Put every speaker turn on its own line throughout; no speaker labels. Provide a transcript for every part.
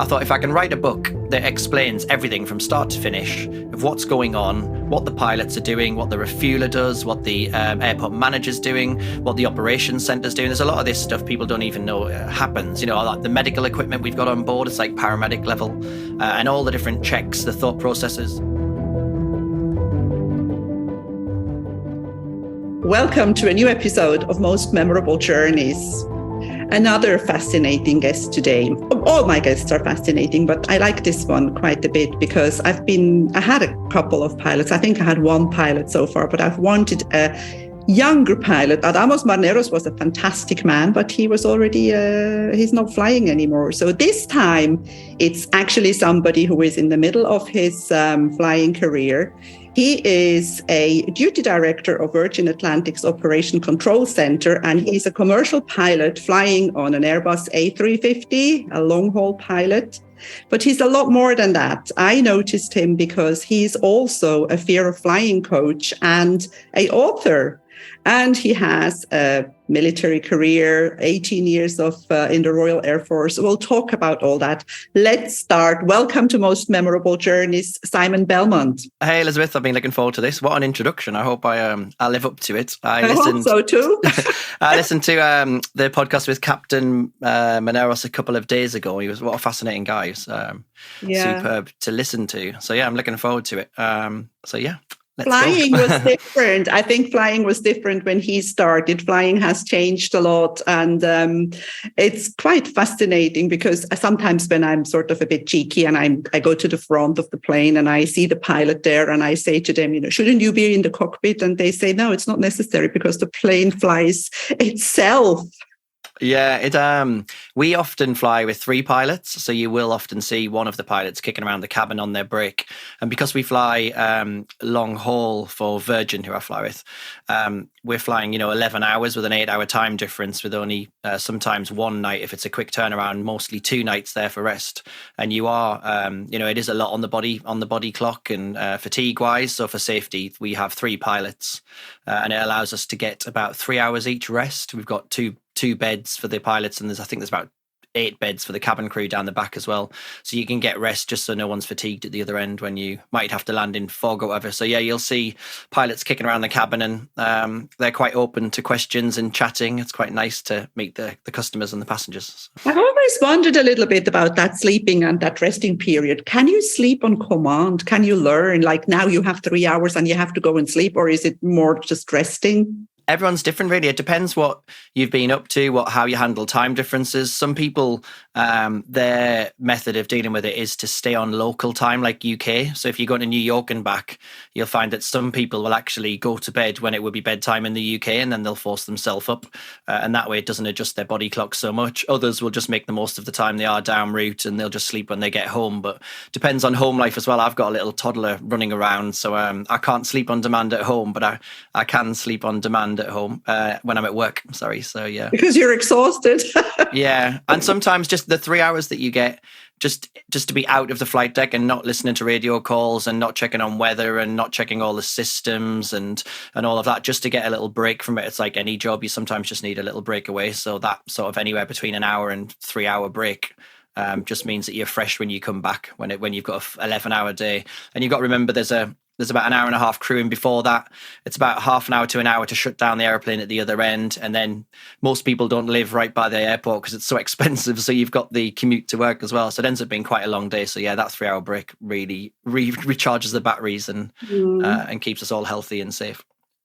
I thought if I can write a book that explains everything from start to finish of what's going on, what the pilots are doing, what the refueler does, what the airport manager's doing, what the operations centre's doing. There's a lot of this stuff people don't even know happens. Like the medical equipment we've got on board, it's like paramedic level, and all the different checks, the thought processes.
Welcome to a new episode of Most Memorable Journeys. Another fascinating guest today. All my guests are fascinating, but I like this one quite a bit because I had a couple of pilots. I think I had one pilot so far, but I've wanted a younger pilot. Adamos Marneros was a fantastic man, but he was already, he's not flying anymore. So this time it's actually somebody who is in the middle of his flying career. He is a duty director of Virgin Atlantic's Operation Control Center, and he's a commercial pilot flying on an Airbus A330, a long-haul pilot. But he's a lot more than that. I noticed him because he's also a fear of flying coach and an author. And he has a military career, 18 years in the Royal Air Force. We'll talk about all that. Let's start. Welcome to Most Memorable Journeys, Simon Belmont.
Hey, Elizabeth, I've been looking forward to this. What an introduction. I hope I live up to it.
I hope so too.
I listened to the podcast with Captain Maneros a couple of days ago. What a fascinating guy. He was superb to listen to. So yeah, I'm looking forward to it.
Flying was different. I think flying was different when he started. Flying has changed a lot. And it's quite fascinating because sometimes when I'm sort of a bit cheeky and I go to the front of the plane and I see the pilot there and I say to them, shouldn't you be in the cockpit? And they say, no, it's not necessary because the plane flies itself.
Yeah, we often fly with three pilots, so you will often see one of the pilots kicking around the cabin on their break. And because we fly long haul for Virgin, who I fly with, we're flying 11 hours with an 8-hour time difference, with only sometimes one night if it's a quick turnaround, mostly 2 nights there for rest. And you are it is a lot on the body clock and fatigue wise. So for safety, we have 3 pilots, and it allows us to get about 3 hours each rest. We've got two beds for the pilots, and I think there's about 8 beds for the cabin crew down the back as well. So you can get rest just so no one's fatigued at the other end when you might have to land in fog or whatever. So yeah, you'll see pilots kicking around the cabin, and they're quite open to questions and chatting. It's quite nice to meet the customers and the passengers.
I've always wondered a little bit about that sleeping and that resting period. Can you sleep on command? Can you learn? Like now you have 3 hours and you have to go and sleep, or is it more just resting?
Everyone's different, really. It depends what you've been up to, how you handle time differences. Some people, their method of dealing with it is to stay on local time, like UK. So if you go to New York and back, you'll find that some people will actually go to bed when it would be bedtime in the UK, and then they'll force themselves up. And that way it doesn't adjust their body clock so much. Others will just make the most of the time they are down route, and they'll just sleep when they get home. But depends on home life as well. I've got a little toddler running around, so I can't sleep on demand at home, but I can sleep on demand at home when I'm at work. Sorry. So yeah,
because you're exhausted.
Yeah, and sometimes just the 3 hours that you get just to be out of the flight deck and not listening to radio calls and not checking on weather and not checking all the systems and all of that, just to get a little break from it. It's like any job, you sometimes just need a little break away. So that sort of anywhere between an hour and 3 hour break just means that you're fresh when you come back, when you've got an 11-hour day. And you've got to remember there's about an hour and a half crewing before that. It's about half an hour to an hour to shut down the airplane at the other end. And then most people don't live right by the airport because it's so expensive. So you've got the commute to work as well. So it ends up being quite a long day. So yeah, that 3-hour break really recharges the batteries and keeps us all healthy and safe.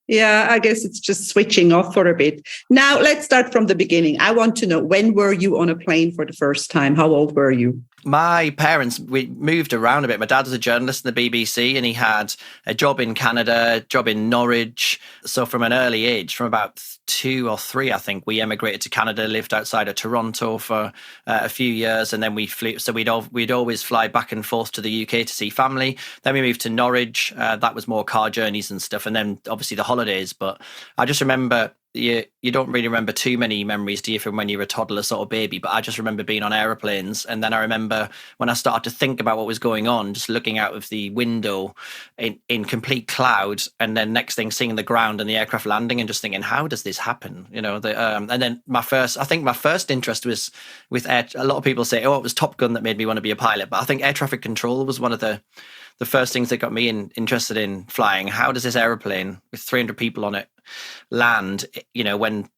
Yeah, I guess it's just switching off for a bit. Now, let's start from the beginning. I want to know, when were you on a plane for the first time? How old were you?
My parents, we moved around a bit. My dad was a journalist in the BBC, and he had a job in Canada, a job in Norwich. So from an early age, from about 2 or 3, I think, we emigrated to Canada, lived outside of Toronto for a few years, and then we flew. So we'd always fly back and forth to the UK to see family. Then we moved to Norwich. That was more car journeys and stuff, and then obviously the holidays. But I just remember you don't really remember too many memories, do you, from when you were a toddler sort of baby? But I just remember being on aeroplanes, and then I remember when I started to think about what was going on, just looking out of the window in complete cloud, and then next thing seeing the ground and the aircraft landing, and just thinking, how does this happen? And then my first interest was with air. A lot of people say, oh, it was Top Gun that made me want to be a pilot, but I think air traffic control was one of the first things that got me interested in flying. How does this aeroplane with 300 people on it land, when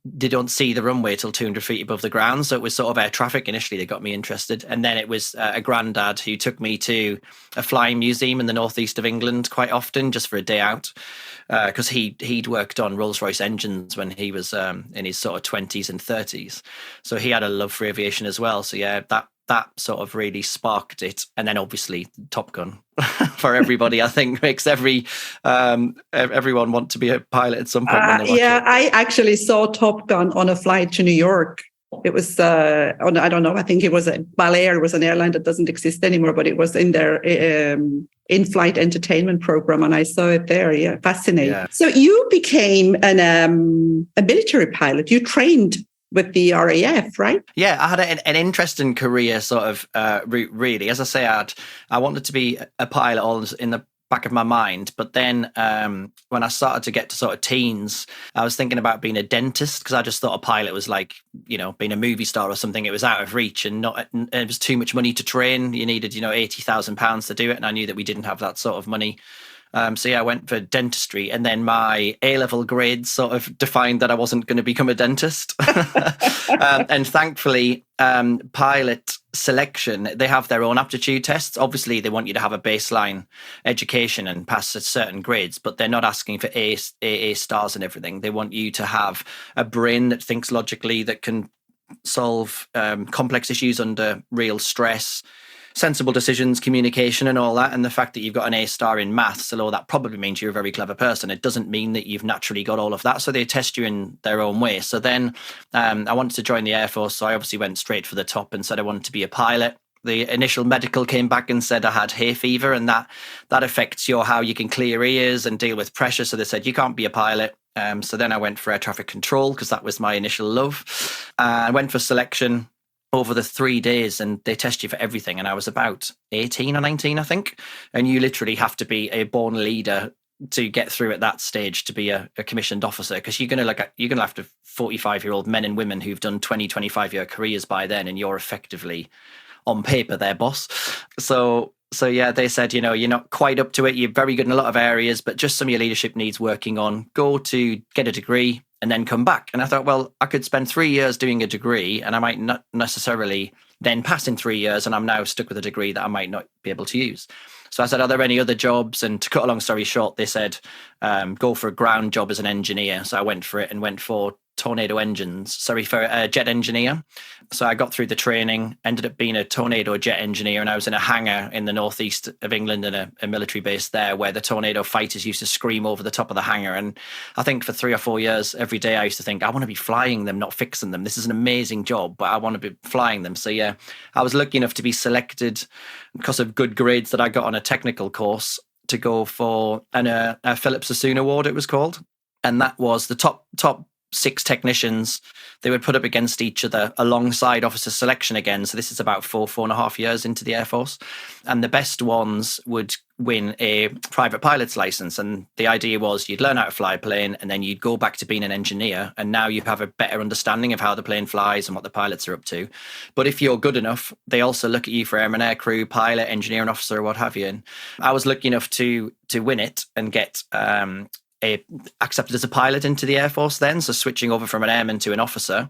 they don't see the runway till 200 feet above the ground? So it was sort of air traffic initially that got me interested. And then it was a granddad who took me to a flying museum in the northeast of England quite often, just for a day out, because he'd worked on Rolls-Royce engines when he was in his sort of 20s and 30s. So he had a love for aviation as well. So yeah, that sort of really sparked it. And then obviously Top Gun for everybody, I think, makes everyone want to be a pilot at some point when they watch it.
I actually saw Top Gun on a flight to New York. It was, I don't know, I think it was Balair was an airline that doesn't exist anymore, but it was in their in-flight entertainment program, and I saw it there. Yeah, fascinating. Yeah. So you became a military pilot. You trained with the RAF, right?
Yeah, I had an interesting career sort of route, really. As I say, I wanted to be a pilot all in the back of my mind. But then when I started to get to sort of teens, I was thinking about being a dentist, because I just thought a pilot was like, being a movie star or something. It was out of reach, and it was too much money to train. You needed, £80,000 to do it. And I knew that we didn't have that sort of money. So yeah, I went for dentistry, and then my A-level grades sort of defined that I wasn't going to become a dentist. And thankfully, pilot selection, they have their own aptitude tests. Obviously, they want you to have a baseline education and pass certain grades, but they're not asking for AA stars and everything. They want you to have a brain that thinks logically, that can solve complex issues under real stress, sensible decisions, communication, and all that. And the fact that you've got an A star in maths, although that probably means you're a very clever person, it doesn't mean that you've naturally got all of that. So they test you in their own way. So then I wanted to join the Air Force. So I obviously went straight for the top and said I wanted to be a pilot. The initial medical came back and said I had hay fever, and that affects how you can clear ears and deal with pressure. So they said, you can't be a pilot. So then I went for air traffic control, because that was my initial love. I went for selection over the 3 days, and they test you for everything. And I was about 18 or 19, I think. And you literally have to be a born leader to get through at that stage to be a commissioned officer, because you're going to have to 45-year-old men and women who've done 20, 25-year careers by then, and you're effectively on paper their boss. So yeah, they said, you're not quite up to it. You're very good in a lot of areas, but just some of your leadership needs working on. Go to get a degree and then come back. And I thought, well, I could spend 3 years doing a degree, and I might not necessarily then pass in 3 years, and I'm now stuck with a degree that I might not be able to use. So I said, are there any other jobs? And to cut a long story short, they said, go for a ground job as an engineer. So I went for it and went for a jet engineer. So I got through the training, ended up being a Tornado jet engineer, and I was in a hangar in the northeast of England, in a military base there, where the Tornado fighters used to scream over the top of the hangar. And I think for 3 or 4 years, every day I used to think, I want to be flying them, not fixing them. This is an amazing job, but I want to be flying them. So yeah, I was lucky enough to be selected because of good grades that I got on a technical course to go for a Philip Sassoon Award, it was called. And that was the top 6 technicians. They would put up against each other alongside officer selection again. So this is about 4.5 years into the Air Force. And the best ones would win a private pilot's license. And the idea was you'd learn how to fly a plane, and then you'd go back to being an engineer. And now you have a better understanding of how the plane flies and what the pilots are up to. But if you're good enough, they also look at you for airman, air crew, pilot, engineering officer, what have you. And I was lucky enough to win it and get accepted as a pilot into the Air Force then, so switching over from an airman to an officer.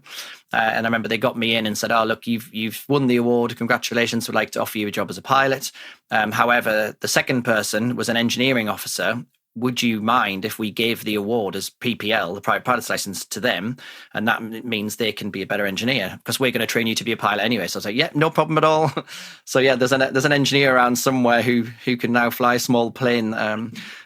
And I remember they got me in and said, oh, look, you've won the award. Congratulations. We'd like to offer you a job as a pilot. However, the second person was an engineering officer. Would you mind if we gave the award as PPL, the private pilot's license, to them? And that means they can be a better engineer, because we're going to train you to be a pilot anyway. So I was like, yeah, no problem at all. So yeah, there's an engineer around somewhere who can now fly a small plane.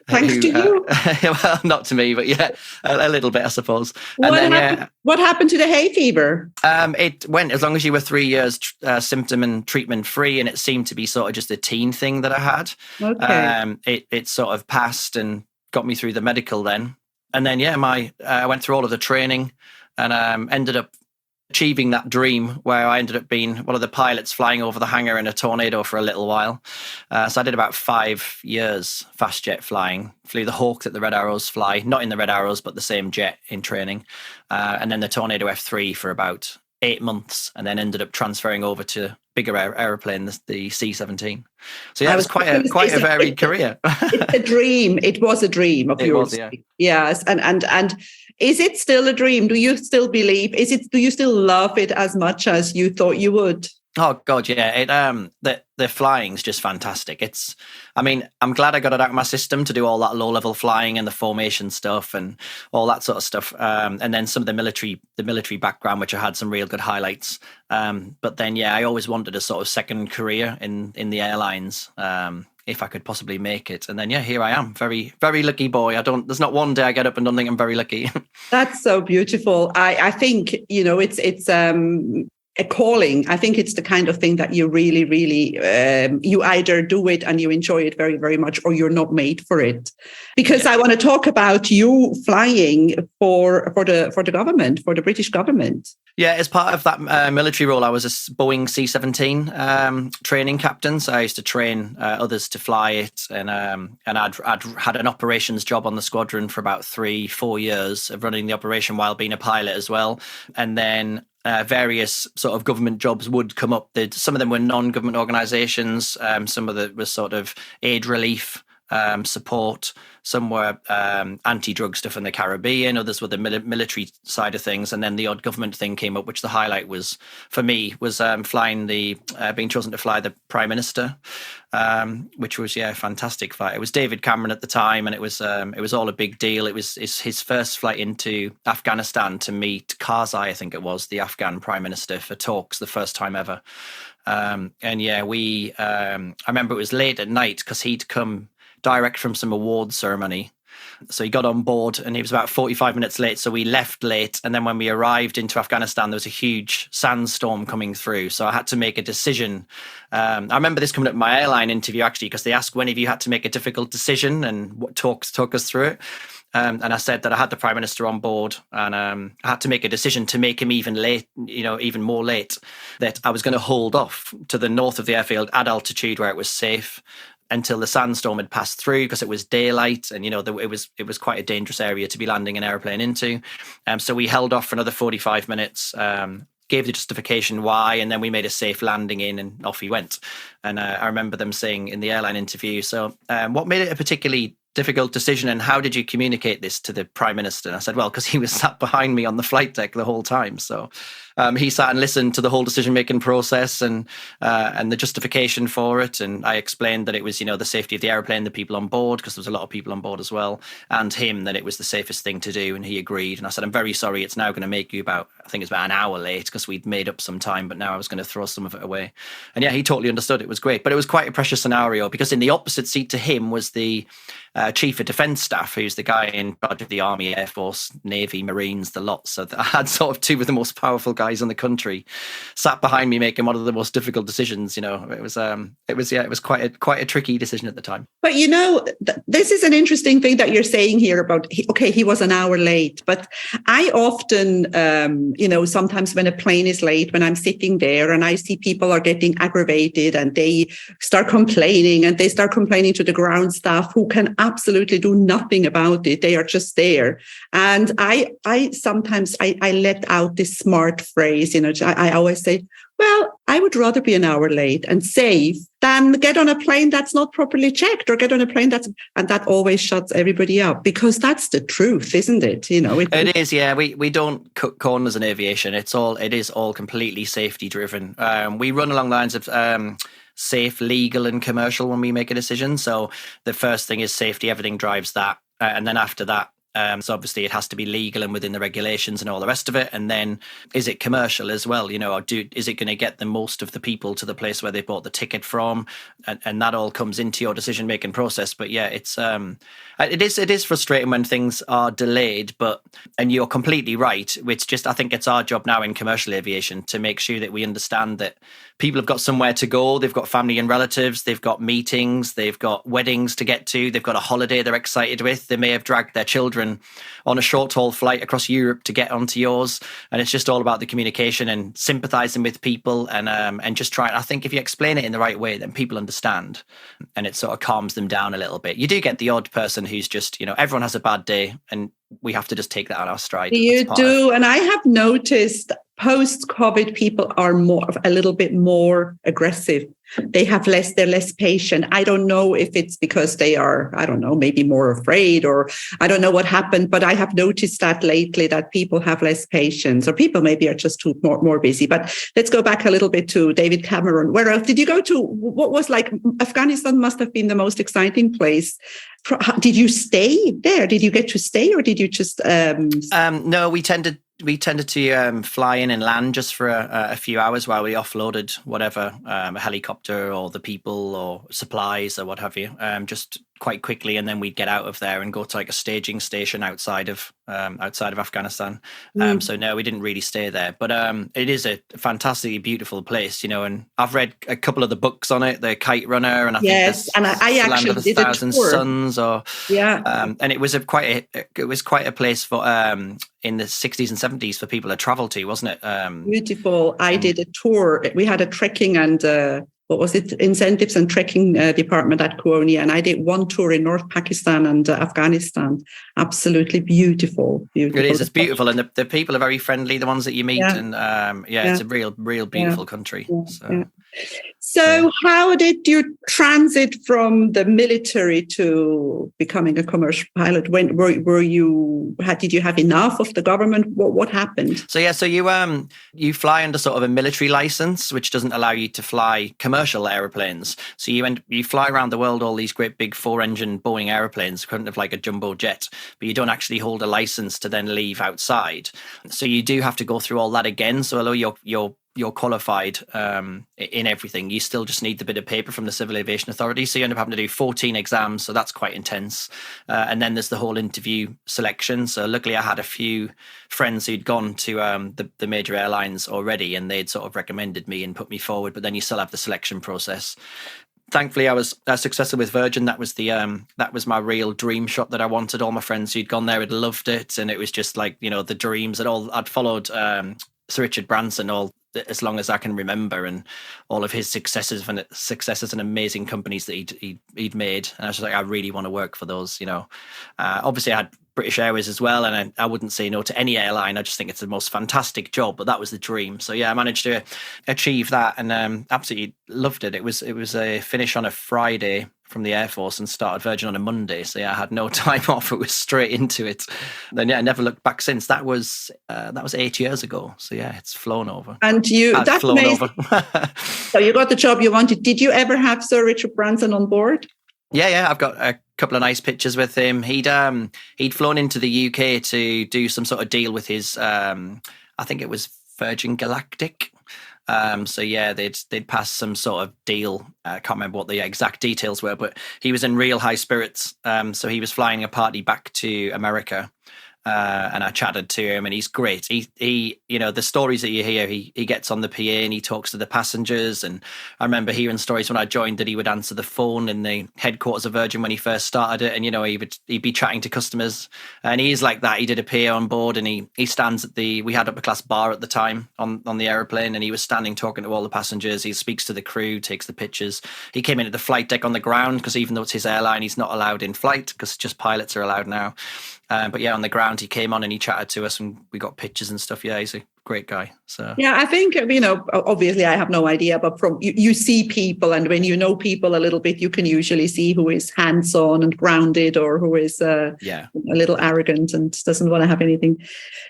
Thanks to you.
Well, not to me, but yeah, a little bit, I suppose.
What happened to the hay fever?
It went, as long as you were 3 years symptom and treatment free, and it seemed to be sort of just a teen thing that I had.
Okay.
It sort of passed and got me through the medical then. And then, I went through all of the training and ended up achieving that dream where I ended up being one of the pilots flying over the hangar in a tornado for a little while. So I did about 5 years fast jet flying, flew the Hawk that the Red Arrows fly, not in the Red Arrows, but the same jet in training. And then the Tornado F3 for about 8 months, and then ended up transferring over to bigger aeroplane, the C17. So yeah, it was quite a varied career.
It's a dream. It was a dream of yours.
Yeah.
Yes. And is it still a dream? Do you still believe? Do you still love it as much as you thought you would?
Oh God, yeah. The flying's just fantastic. I'm glad I got it out of my system to do all that low-level flying and the formation stuff and all that sort of stuff. And then some of the military background, which I had some real good highlights. But then, I always wanted a sort of second career in the airlines. If I could possibly make it. And then, here I am. Very, very lucky boy. There's not one day I get up and don't think I'm very lucky.
That's so beautiful. I think, it's a calling. I think it's the kind of thing that you really, really, you either do it and you enjoy it very, very much, or you're not made for it. Because I want to talk about you flying for the government, for the British government.
Yeah, as part of that military role, I was a Boeing C17 training captain. So I used to train others to fly it, and I'd had an operations job on the squadron for about 3-4 years of running the operation while being a pilot as well. And then various sort of government jobs would come up. Some of them were non-government organisations. Some of it was sort of aid relief, support. Some were anti-drug stuff in the Caribbean. Others were the military side of things. And then the odd government thing came up, which the highlight was, for me, was being chosen to fly the Prime Minister, which was, fantastic flight. It was David Cameron at the time, and it was all a big deal. It was his first flight into Afghanistan to meet Karzai, I think it was, the Afghan Prime Minister, for talks, the first time ever. I remember it was late at night because he'd come direct from some awards ceremony. So he got on board and he was about 45 minutes late. So we left late. And then when we arrived into Afghanistan, there was a huge sandstorm coming through. So I had to make a decision. I remember this coming up in my airline interview, actually, because they asked when have you had to make a difficult decision and talk us through it. And I said that I had the Prime Minister on board, and I had to make a decision to make him even more late, that I was going to hold off to the north of the airfield at altitude where it was safe until the sandstorm had passed through, because it was daylight and, it was quite a dangerous area to be landing an airplane into. So we held off for another 45 minutes, gave the justification why, and then we made a safe landing in and off he went. And I remember them saying in the airline interview, so what made it a particularly difficult decision, and how did you communicate this to the Prime Minister? And I said, well, because he was sat behind me on the flight deck the whole time. So he sat and listened to the whole decision-making process and the justification for it. And I explained that it was, the safety of the airplane, the people on board, because there was a lot of people on board as well, and him, that it was the safest thing to do. And he agreed. And I said, I'm very sorry, it's now going to make you I think it's about an hour late, because we'd made up some time, but now I was going to throw some of it away. And he totally understood. It was great. But it was quite a precious scenario, because in the opposite seat to him was the Chief of Defence Staff, who's the guy in charge of the Army, Air Force, Navy, Marines, the lot. So I had sort of two of the most powerful guys in the country sat behind me making one of the most difficult decisions. It was quite a tricky decision at the time.
But this is an interesting thing that you're saying here about, he was an hour late. But I often, sometimes when a plane is late, when I'm sitting there and I see people are getting aggravated and they start complaining to the ground staff, who can absolutely do nothing about it. They are just there. And I sometimes let out this smart phrase, I always say, well, I would rather be an hour late and safe than get on a plane that's not properly checked, or get on a plane and that always shuts everybody up, because that's the truth, isn't it?
It is, yeah. We don't cut corners in aviation. It is all completely safety driven. We run along the lines of safe, legal and commercial when we make a decision. So the first thing is safety. Everything drives that. And then after that, so obviously it has to be legal and within the regulations and all the rest of it. And then is it commercial as well? Or is it going to get the most of the people to the place where they bought the ticket from? And that all comes into your decision-making process. But yeah, it is frustrating when things are delayed, and you're completely right. I think it's our job now in commercial aviation to make sure that we understand that people have got somewhere to go. They've got family and relatives. They've got meetings. They've got weddings to get to. They've got a holiday they're excited with. They may have dragged their children children on a short haul flight across Europe to get onto yours. And it's just all about the communication and sympathizing with people and just trying. I think if you explain it in the right way, then people understand and it sort of calms them down a little bit. You do get the odd person who's just, everyone has a bad day and we have to just take that on our stride.
You do. And I have noticed post-COVID, people are a little bit more aggressive. They're less patient. I don't know if it's because they are, I don't know, maybe more afraid, or I don't know what happened, but I have noticed that lately that people have less patience, or people maybe are just more busy. But let's go back a little bit to David Cameron. Where else did you go to? What was Afghanistan must have been the most exciting place. Did you stay there? Did you get to stay, or did you just?
No, we tended to fly in and land just for a few hours while we offloaded whatever, a helicopter or the people or supplies or what have you, just quite quickly, and then we'd get out of there and go to like a staging station outside of Afghanistan. So no, we didn't really stay there, but it is a fantastically beautiful place, and I've read a couple of the books on it, the Kite Runner, and I think
and I actually did a tour.
Suns, and it was quite a place for in the 60s and 70s for people to travel to, wasn't it?
Beautiful. I did a tour. We had a trekking and incentives and trekking department at Kuonia, and I did one tour in North Pakistan and Afghanistan. Absolutely beautiful.
It is. It's beautiful, and the people are very friendly. The ones that you meet, and it's a real beautiful country.
So how did you transit from the military to becoming a commercial pilot? When did you have enough of the government? What happened?
So you fly under sort of a military license, which doesn't allow you to fly commercial airplanes. So you fly around the world, all these great big 4-engine Boeing airplanes, equivalent of like a jumbo jet, but you don't actually hold a license to then leave outside. So you do have to go through all that again. So although you're qualified in everything, you still just need the bit of paper from the Civil Aviation Authority. So you end up having to do 14 exams. So that's quite intense. And then there's the whole interview selection. So luckily I had a few friends who'd gone to the major airlines already, and they'd sort of recommended me and put me forward. But then you still have the selection process. Thankfully, I was successful with Virgin. That was my real dream shot that I wanted. All my friends who'd gone there had loved it. And it was just like, the dreams and all. I'd followed Sir Richard Branson as long as I can remember, and all of his successes and amazing companies that he'd made. And I was just like, I really want to work for those, Obviously I had British Airways as well, and I wouldn't say no to any airline. I just think it's the most fantastic job, but that was the dream. So yeah, I managed to achieve that, and absolutely loved it. It was a finish on a Friday from the Air Force and started Virgin on a Monday. So yeah, I had no time off. It was straight into it. Then I never looked back since. That was 8 years ago. So yeah, it's flown over.
And that's flown over. So you got the job you wanted. Did you ever have Sir Richard Branson on board?
Yeah, I've got a couple of nice pictures with him. He'd flown into the UK to do some sort of deal with his I think it was Virgin Galactic. So yeah, they'd passed some sort of deal. I can't remember what the exact details were, but he was in real high spirits. So he was flying a party back to America. And I chatted to him, and he's great. He the stories that you hear, he gets on the PA and he talks to the passengers. And I remember hearing stories when I joined that he would answer the phone in the headquarters of Virgin when he first started it, and he'd be chatting to customers, and he's like that. He did a PA on board, and he stands at we had upper class bar at the time on the aeroplane, and he was standing talking to all the passengers. He speaks to the crew, takes the pictures. He came into the flight deck on the ground because even though it's his airline, he's not allowed in flight because just pilots are allowed now. But yeah, on the ground, he came on and he chatted to us, and we got pictures and stuff. Yeah, he's a great guy. So
yeah, I think obviously I have no idea, but from you see people, and when you know people a little bit, you can usually see who is hands-on and grounded, or who is a little arrogant and doesn't want to have anything.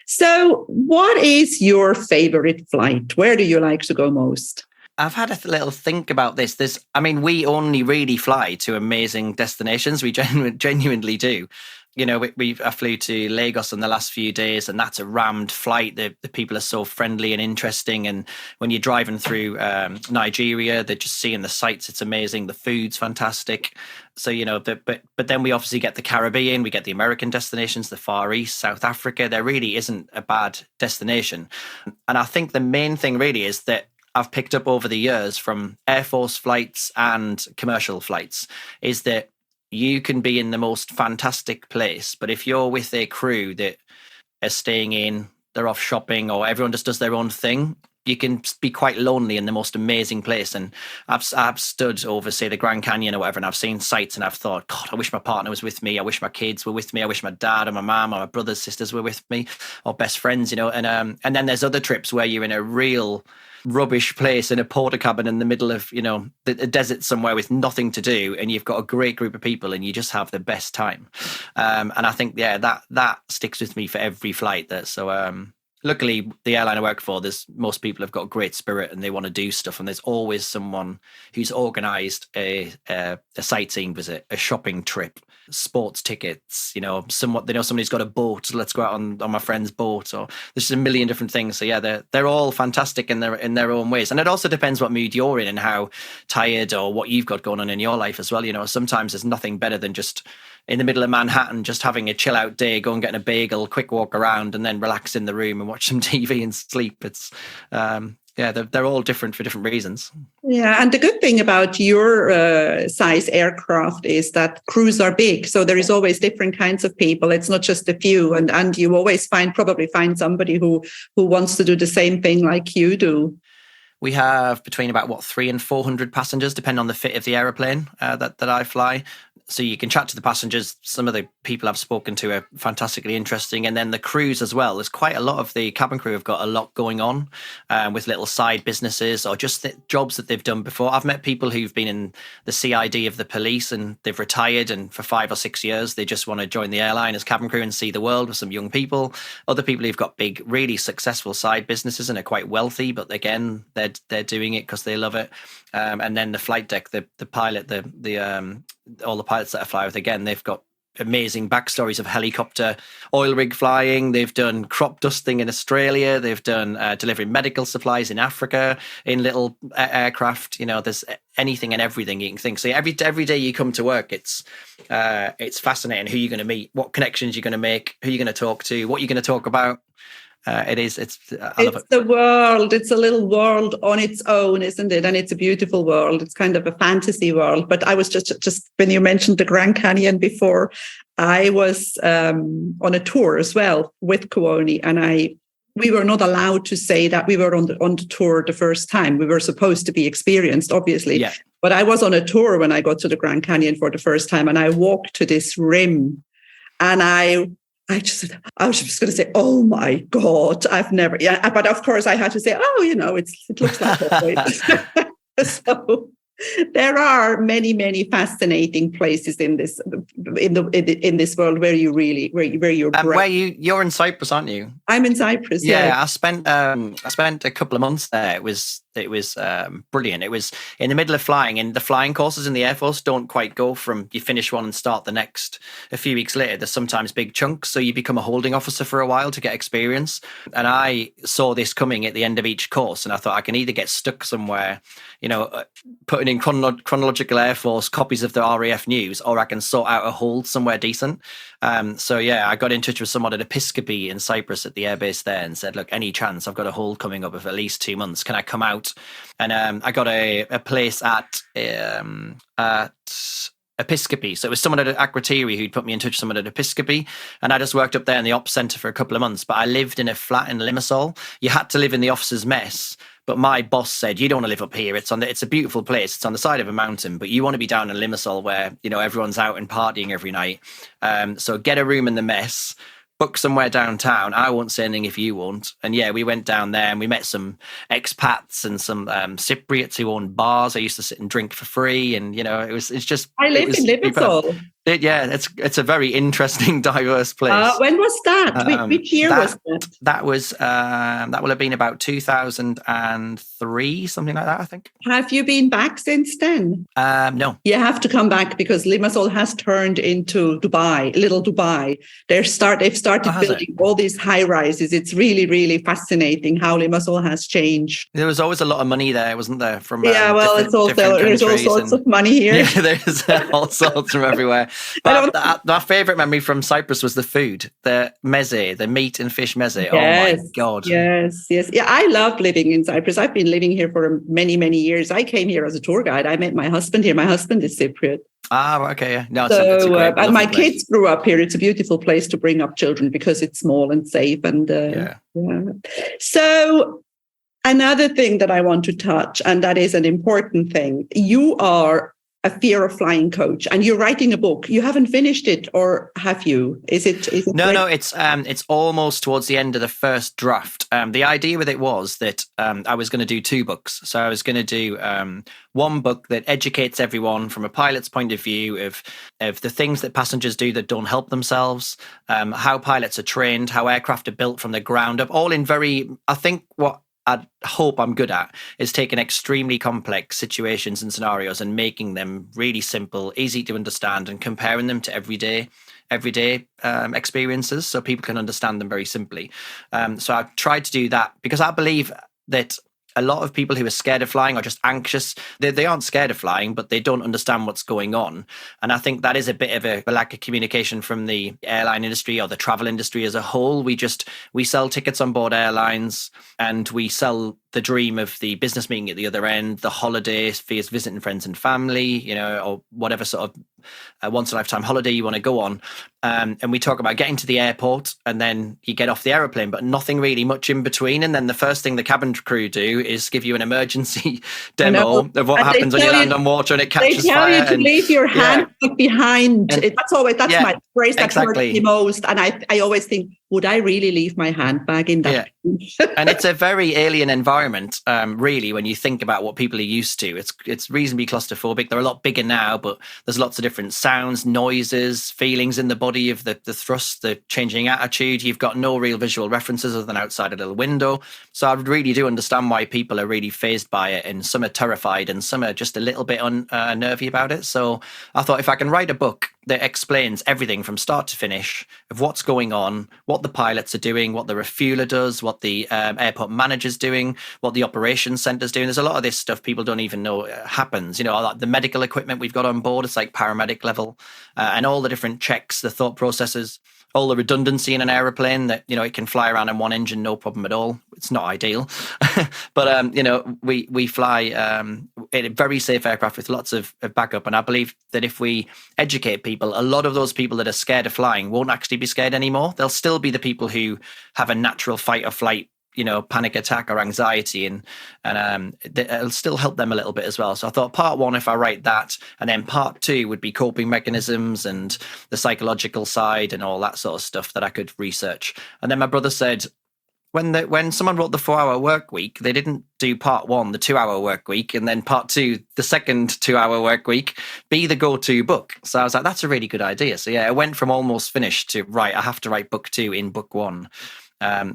So, what is your favorite flight? Where do you like to go most?
I've had a little think about this. We only really fly to amazing destinations. We genuinely do. I flew to Lagos in the last few days, and that's a rammed flight. The people are so friendly and interesting. And when you're driving through Nigeria, they're just seeing the sights. It's amazing. The food's fantastic. So, but then we obviously get the Caribbean, we get the American destinations, the Far East, South Africa. There really isn't a bad destination. And I think the main thing really is that I've picked up over the years from Air Force flights and commercial flights is that you can be in the most fantastic place, but if you're with a crew that are staying in, they're off shopping, or everyone just does their own thing, you can be quite lonely in the most amazing place. And I've stood over, say, the Grand Canyon or whatever, and I've seen sights and I've thought, God, I wish my partner was with me. I wish my kids were with me. I wish my dad or my mum or my brothers, sisters were with me, or best friends, And then there's other trips where you're in a real rubbish place in a porta cabin in the middle of, the desert somewhere with nothing to do, and you've got a great group of people and you just have the best time. And I think, that sticks with me for every flight. Luckily, the airline I work for, most people have got great spirit and they want to do stuff. And there's always someone who's organised a sightseeing visit, a shopping trip, sports tickets. Somebody's got a boat. So let's go out on my friend's boat. Or there's just a million different things. So yeah, they're all fantastic in their own ways. And it also depends what mood you're in and how tired or what you've got going on in your life as well. Sometimes there's nothing better than just in the middle of Manhattan, just having a chill out day, go and get a bagel, quick walk around, and then relax in the room and watch some TV and sleep. It's, they're all different for different reasons.
Yeah, and the good thing about your size aircraft is that crews are big, so there is always different kinds of people. It's not just a few, and you always probably find somebody who wants to do the same thing like you do.
We have between about 300 and 400 passengers, depending on the fit of the aeroplane that I fly. So you can chat to the passengers. Some of the people I've spoken to are fantastically interesting. And then the crews as well. There's quite a lot of the cabin crew have got a lot going on with little side businesses or just jobs that they've done before. I've met people who've been in the CID of the police and they've retired, and for 5 or 6 years, they just want to join the airline as cabin crew and see the world with some young people. Other people who've got big, really successful side businesses and are quite wealthy, but again, they're doing it because they love it. And then the flight deck, the pilot, all the pilots that I fly with, again, they've got amazing backstories of helicopter oil rig flying. They've done crop dusting in Australia. They've done delivering medical supplies in Africa in little aircraft. There's anything and everything you can think. So every day you come to work, it's fascinating who you're going to meet, what connections you're going to make, who you're going to talk to, what you're going to talk about. I love it. The
world. It's a little world on its own, isn't it? And it's a beautiful world. It's kind of a fantasy world. But I was just when you mentioned the Grand Canyon before, I was on a tour as well with Kuoni, and we were not allowed to say that we were on the tour the first time. We were supposed to be experienced, obviously.
Yeah.
But I was on a tour when I got to the Grand Canyon for the first time, and I walked to this rim, and I was just going to say, oh my God, I've never, yeah. But of course I had to say, it looks like that. So there are many, many fascinating places in this world where you really, where you're
you're in Cyprus, aren't you?
I'm in Cyprus.
Yeah. I spent a couple of months there. It was brilliant. It was in the middle of flying, and the flying courses in the Air Force don't quite go from you finish one and start the next a few weeks later. There's sometimes big chunks, so you become a holding officer for a while to get experience. And I saw this coming at the end of each course, and I thought I can either get stuck somewhere, putting in chronological Air Force copies of the RAF news, or I can sort out a hold somewhere decent. I got in touch with someone at Episcopi in Cyprus at the airbase there and said, look, any chance, I've got a hold coming up of at least 2 months. Can I come out? And I got a place at Episcopi. So it was someone at Akrotiri who'd put me in touch with someone at Episcopi. And I just worked up there in the ops centre for a couple of months. But I lived in a flat in Limassol. You had to live in the officers' mess. But my boss said, you don't want to live up here. It's a beautiful place. It's on the side of a mountain, but you want to be down in Limassol where, everyone's out and partying every night. So get a room in the mess, book somewhere downtown. I won't say anything if you won't. And yeah, we went down there and we met some expats and some Cypriots who owned bars. I used to sit and drink for free. And, it's just...
I live in Limassol.
It's a very interesting, diverse place.
When was that? Which year was that?
That was that will have been about 2003, something like that, I think.
Have you been back since then?
No.
You have to come back because Limassol has turned into Dubai, little Dubai. They've started building all these high rises. It's really, really fascinating how Limassol has changed.
There was always a lot of money there, wasn't there? From
there's all sorts of money here.
Yeah, there's all sorts from everywhere.
I don't.
My favourite memory from Cyprus was the food, the meze, the meat and fish meze.
Yes,
Oh my God.
Yes. Yeah, I love living in Cyprus. I've been living here for many, many years. I came here as a tour guide. I met my husband here. My husband is Cypriot.
Okay. Yeah. No, it's a
So,
great,
and my
lovely place.
kids grew up here. It's a beautiful place to bring up children because it's small and safe. And
Yeah.
So another thing that I want to touch, and that is an important thing, you are a fear of flying coach, and you're writing a book. You haven't finished it, or have you? Is it
No, it's almost towards the end of the first draft. The idea with it was that I was going to do 2 books. So I was going to do one book that educates everyone from a pilot's point of view of the things that passengers do that don't help themselves, how pilots are trained, how aircraft are built from the ground up, all in very, I think what I hope I'm good at is taking extremely complex situations and scenarios and making them really simple, easy to understand, and comparing them to everyday experiences so people can understand them very simply. So I've tried to do that because I believe that a lot of people who are scared of flying are just anxious. They aren't scared of flying, but they don't understand what's going on. And I think that is a bit of a lack of communication from the airline industry or the travel industry as a whole. We sell tickets on board airlines, and we sell the dream of the business meeting at the other end, the holidays for visiting friends and family, or whatever sort of once in a lifetime holiday you want to go on. And we talk about getting to the airport and then you get off the aeroplane, but nothing really much in between. And then the first thing the cabin crew do is give you an emergency demo of what happens when you land on water and it catches fire.
They tell you to leave your hand behind. That's my phrase that hurts me most. And I always think, would I really leave my handbag in that?
Yeah. And it's a very alien environment, really, when you think about what people are used to. It's reasonably claustrophobic. They're a lot bigger now, but there's lots of different sounds, noises, feelings in the body of the thrust, the changing attitude. You've got no real visual references other than outside a little window. So I really do understand why people are really fazed by it, and some are terrified and some are just a little bit nervy about it. So I thought if I can write a book that explains everything from start to finish of what's going on, what the pilots are doing, what the refueler does, what the airport manager's doing, what the operations center's doing. There's a lot of this stuff people don't even know happens. Like the medical equipment we've got on board, it's like paramedic level, and all the different checks, the thought processes, all the redundancy in an aeroplane that, it can fly around in one engine, no problem at all. It's not ideal. But, we fly in a very safe aircraft with lots of backup. And I believe that if we educate people, a lot of those people that are scared of flying won't actually be scared anymore. They'll still be the people who have a natural fight or flight, panic attack or anxiety, and it'll still help them a little bit as well. So I thought part 1, if I write that, and then part 2 would be coping mechanisms and the psychological side and all that sort of stuff that I could research. And then my brother said, when someone wrote the 4-hour work week, they didn't do part 1, the 2-hour work week, and then part 2, the second 2-hour work week, be the go-to book. So I was like, that's a really good idea. So yeah, it went from almost finished to, right, I have to write book 2 in book 1.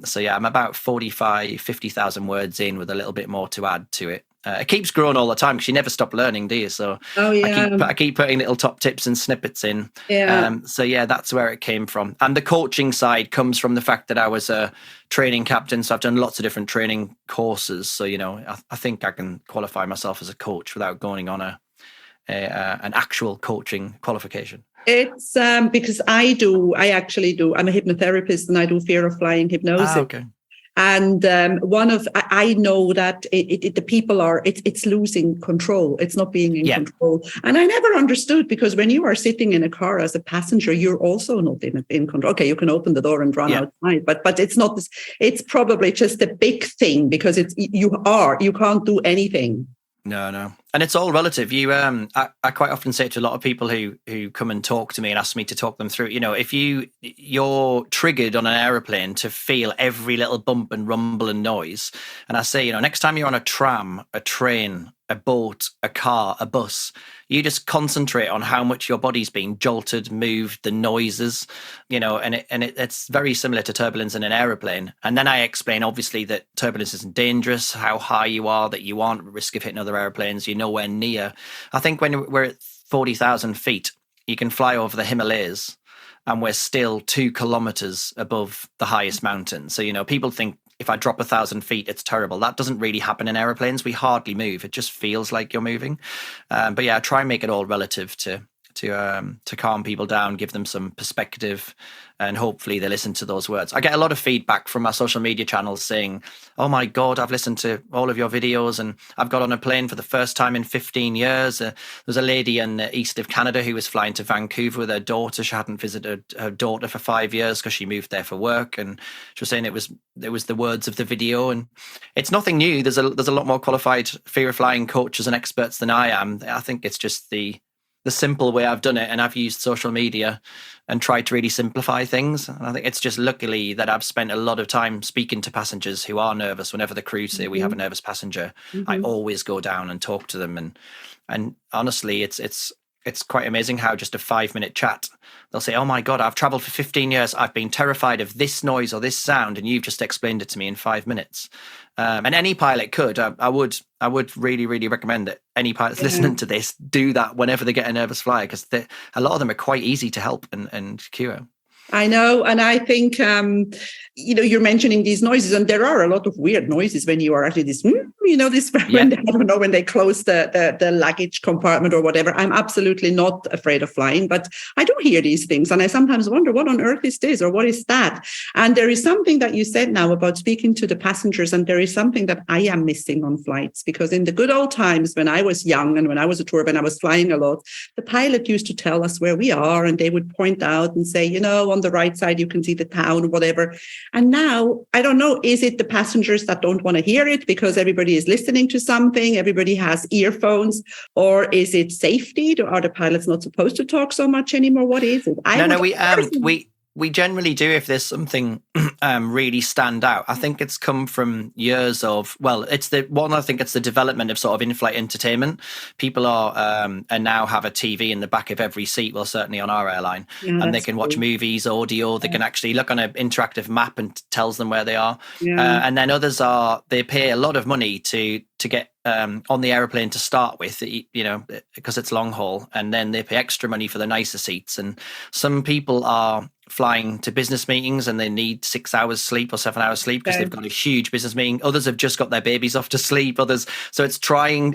So yeah, I'm about 50,000 words in with a little bit more to add to it. It keeps growing all the time because you never stop learning, do you? So I keep putting little top tips and snippets in. Yeah. So yeah, that's where it came from. And the coaching side comes from the fact that I was a training captain. So I've done lots of different training courses. So, I think I can qualify myself as a coach without going on an actual coaching qualification.
It's because I actually do. I'm a hypnotherapist and I do fear of flying hypnosis.
Okay.
And I know that the people it's losing control. It's not being in control. And I never understood, because when you are sitting in a car as a passenger, you're also not in control. Okay, you can open the door and run outside, but it's not this. It's probably just a big thing because you can't do anything.
No. And it's all relative. I quite often say to a lot of people who come and talk to me and ask me to talk them through, if you're triggered on an aeroplane to feel every little bump and rumble and noise. And I say, next time you're on a tram, a train, a boat, a car, a bus, you just concentrate on how much your body's being jolted, moved, the noises, and it's very similar to turbulence in an aeroplane. And then I explain, obviously, that turbulence isn't dangerous, how high you are, that you aren't at risk of hitting other airplanes, you're nowhere near. I think when we're at 40,000 feet, you can fly over the Himalayas and we're still 2 kilometers above the highest mountain. So, people think, if I drop 1,000 feet, it's terrible. That doesn't really happen in airplanes. We hardly move. It just feels like you're moving. But yeah, I try and make it all relative to to calm people down, give them some perspective, and hopefully they listen to those words. I get a lot of feedback from our social media channels saying, "Oh my God, I've listened to all of your videos, and I've got on a plane for the first time in 15 years." There's a lady in the east of Canada who was flying to Vancouver with her daughter. She hadn't visited her daughter for 5 years because she moved there for work, and she was saying it was the words of the video, and it's nothing new. There's a lot more qualified fear of flying coaches and experts than I am. I think it's just the simple way I've done it, and I've used social media and tried to really simplify things. And I think it's just luckily that I've spent a lot of time speaking to passengers who are nervous. Whenever the crew say we have a nervous passenger, I always go down and talk to them. And honestly, it's quite amazing how just a 5-minute chat, they'll say, "Oh my God, I've traveled for 15 years. I've been terrified of this noise or this sound, and you've just explained it to me in 5 minutes." And any pilot could. I would really, really recommend that any pilots listening to this do that whenever they get a nervous flyer, because a lot of them are quite easy to help and cure.
I know. And I think, you're mentioning these noises, and there are a lot of weird noises when you are actually this, when they close the luggage compartment or whatever. I'm absolutely not afraid of flying, but I do hear these things. And I sometimes wonder, what on earth is this, or what is that? And there is something that you said now about speaking to the passengers. And there is something that I am missing on flights, because in the good old times when I was young and when I was a tour, when I was flying a lot, the pilot used to tell us where we are, and they would point out and say, on the right side, you can see the town or whatever. And now, I don't know, is it the passengers that don't want to hear it because everybody is listening to something, everybody has earphones, or is it safety? Are the pilots not supposed to talk so much anymore? What is it?
We generally do if there's something really stand out. I think it's come from years of, I think it's the development of sort of in-flight entertainment. People are and now have a TV in the back of every seat, well, certainly on our airline, and they can watch movies, audio, they can actually look on an interactive map and tells them where they are. And then others they pay a lot of money to get on the aeroplane to start with, because it's long haul, and then they pay extra money for the nicer seats. And some people are flying to business meetings and they need 6 hours sleep or 7 hours sleep because they've got a huge business meeting. Others have just got their babies off to sleep. So it's trying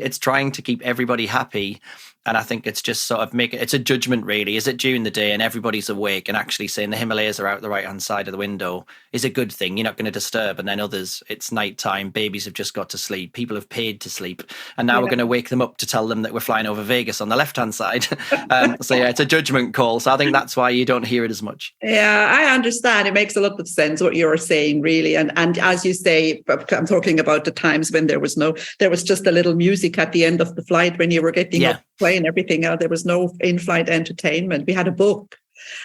to keep everybody happy. And I think it's just sort of it's a judgment, really. Is it during the day and everybody's awake and actually saying the Himalayas are out the right-hand side of the window is a good thing. You're not going to disturb. And then others, it's nighttime. Babies have just got to sleep. People have paid to sleep. And now we're going to wake them up to tell them that we're flying over Vegas on the left-hand side. It's a judgment call. So I think that's why you don't hear it as much.
Yeah, I understand. It makes a lot of sense what you're saying, really. And as you say, I'm talking about the times when there was just a little music at the end of the flight when you were getting off the plane. Everything else, there was no in-flight entertainment. We had a book,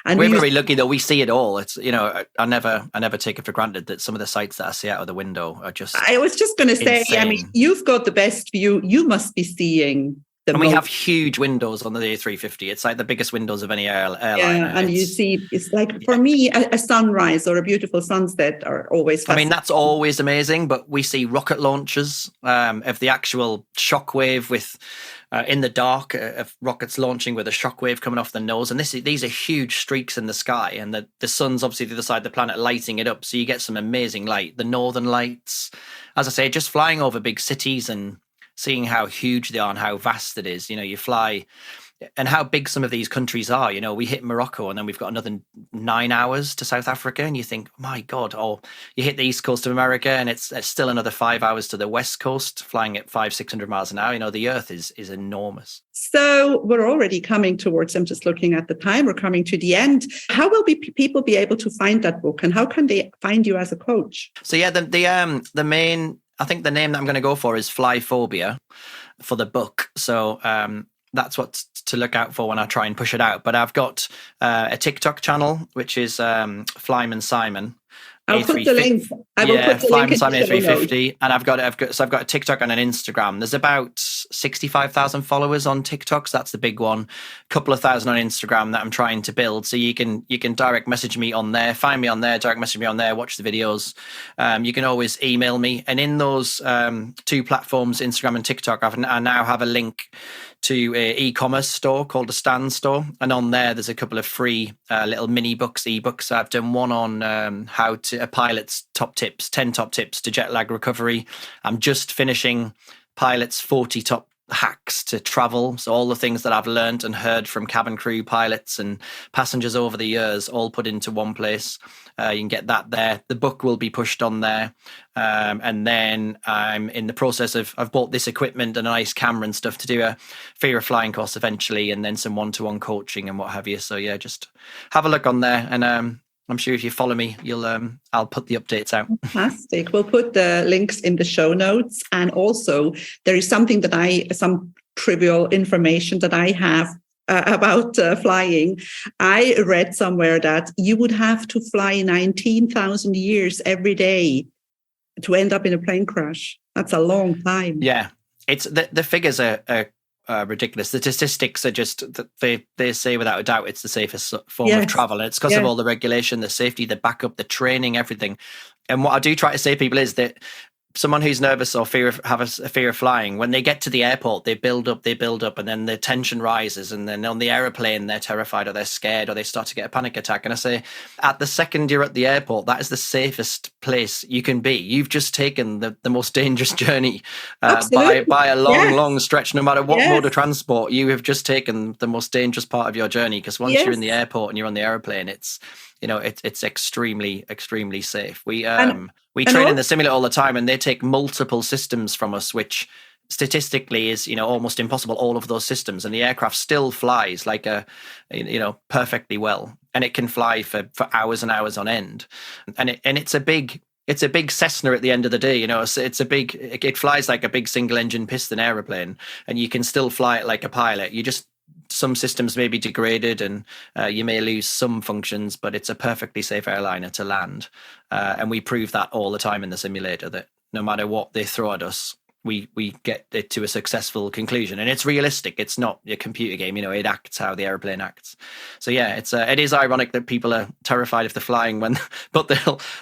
and
we're very lucky that we see it all. It's I never take it for granted that some of the sights that I see out of the window are just.
I was just going to say,
insane.
I mean, you've got the best view. You must be seeing.
We have huge windows on the A350. It's like the biggest windows of any airline.
Yeah, and you see, it's like, for me, a sunrise or a beautiful sunset are always fascinating.
I mean, that's always amazing, but we see rocket launches of the actual shockwave with in the dark of rockets launching with a shockwave coming off the nose. And these are huge streaks in the sky, and the sun's obviously the other side of the planet lighting it up. So you get some amazing light. The northern lights, as I say, just flying over big cities and seeing how huge they are and how vast it is. You fly, and how big some of these countries are. We hit Morocco and then we've got another 9 hours to South Africa, and you think, my God, you hit the east coast of America and it's still another 5 hours to the west coast, flying at 500-600 miles an hour. The earth is enormous.
So we're already coming towards, I'm just looking at the time, we're coming to the end. How will people be able to find that book, and how can they find you as a coach?
So the main, I think the name that I'm going to go for is Fly Phobia for the book. So that's what to look out for when I try and push it out. But I've got a TikTok channel, which is Flyman Simon.
I'll put the link. I will put the link in
FlymanSimonA 350, and I've got a TikTok and an Instagram. There's about 65,000 followers on TikTok, so that's the big one. A couple of thousand on Instagram that I'm trying to build. So you can direct message me on there, find me on there, direct message me on there, watch the videos. You can always email me, and in those two platforms, Instagram and TikTok, I now have a link to an e-commerce store called a Stand Store, and on there there's a couple of free little mini books, ebooks. I've done one on how to a pilot's top tips, 10 top tips to jet lag recovery. I'm just finishing pilots 40 top hacks to travel. So all the things that I've learned and heard from cabin crew, pilots and passengers over the years, all put into one place. You can get that there. The book will be pushed on there. And then I'm in the process of, I've bought this equipment and a nice camera and stuff to do a fear of flying course eventually, and then some one-to-one coaching and what have you. So yeah, just have a look on there. And I'm sure if you follow me, I'll put the updates out.
Fantastic. We'll put the links in the show notes. And also there is something some trivial information that I have about flying. I read somewhere that you would have to fly 19,000 years every day to end up in a plane crash. That's a long time.
Yeah, it's the figures are ridiculous. The statistics are just, they say without a doubt it's the safest form of travel, and it's because of all the regulation, the safety, the backup, the training, everything. And what I do try to say to people is that someone who's nervous or have a fear of flying, when they get to the airport, they build up, and then the tension rises, and then on the aeroplane they're terrified or they're scared or they start to get a panic attack. And I say, at the second you're at the airport, that is the safest place you can be. You've just taken the most dangerous journey by a long stretch. No matter what mode of transport, you have just taken the most dangerous part of your journey, because once you're in the airport and you're on the aeroplane, it's extremely, extremely safe. We train in the simulator all the time, and they take multiple systems from us, which statistically is, almost impossible, all of those systems. And the aircraft still flies like perfectly well. And it can fly for hours and hours on end. And it's a big Cessna at the end of the day. It flies like a big single engine piston aeroplane, and you can still fly it like a pilot. Some systems may be degraded and you may lose some functions, but it's a perfectly safe airliner to land. And we prove that all the time in the simulator, that no matter what they throw at us, we get it to a successful conclusion. And it's realistic. It's not a computer game. It acts how the airplane acts. So yeah, it is ironic that people are terrified of the flying but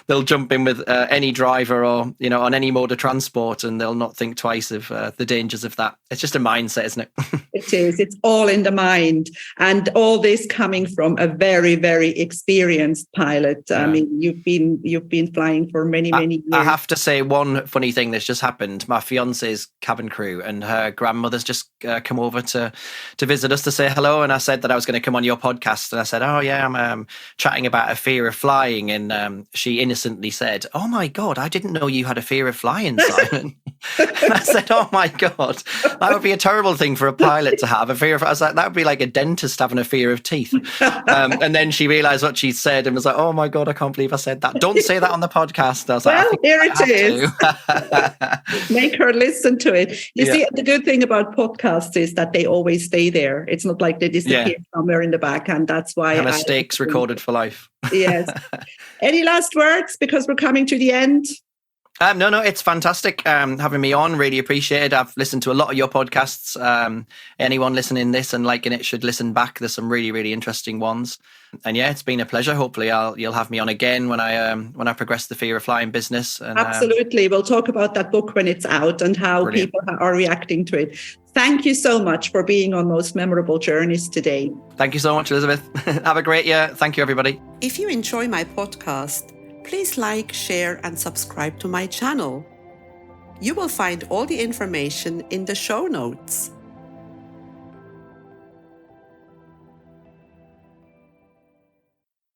they'll jump in with any driver or on any mode of transport, and they'll not think twice of the dangers of that. It's just a mindset, isn't it?
It is. It's all in the mind, and all this coming from a very, very experienced pilot. Yeah. I mean, you've been flying for many years.
I have to say one funny thing that's just happened. My fiance's cabin crew and her grandmother's just come over to visit us to say hello, and I said that I was going to come on your podcast, and I said, oh yeah, I'm chatting about a fear of flying, and she innocently said, oh my God, I didn't know you had a fear of flying, Simon. And I said, oh my God, that would be a terrible thing for a pilot to have, a fear of. I was like, that would be like a dentist having a fear of teeth. And then she realized what she said and was like, oh my God, I can't believe I said that. Don't say that on the podcast. I was like,
here it is. Make her listen to it. You see, the good thing about podcasts is that they always stay there. It's not like they disappear somewhere in the back, and that's why
mistakes recorded for life.
Yes. Any last words, because we're coming to the end?
No, it's fantastic having me on. Really appreciate it. I've listened to a lot of your podcasts. Anyone listening this and liking it should listen back. There's some really, really interesting ones. And yeah, it's been a pleasure. Hopefully you'll have me on again when I progress the fear of flying business. And,
absolutely. We'll talk about that book when it's out and how people are reacting to it. Thank you so much for being on Most Memorable Journeys today.
Thank you so much, Elizabeth. Have a great year. Thank you, everybody.
If you enjoy my podcast, please like, share, and subscribe to my channel. You will find all the information in the show notes.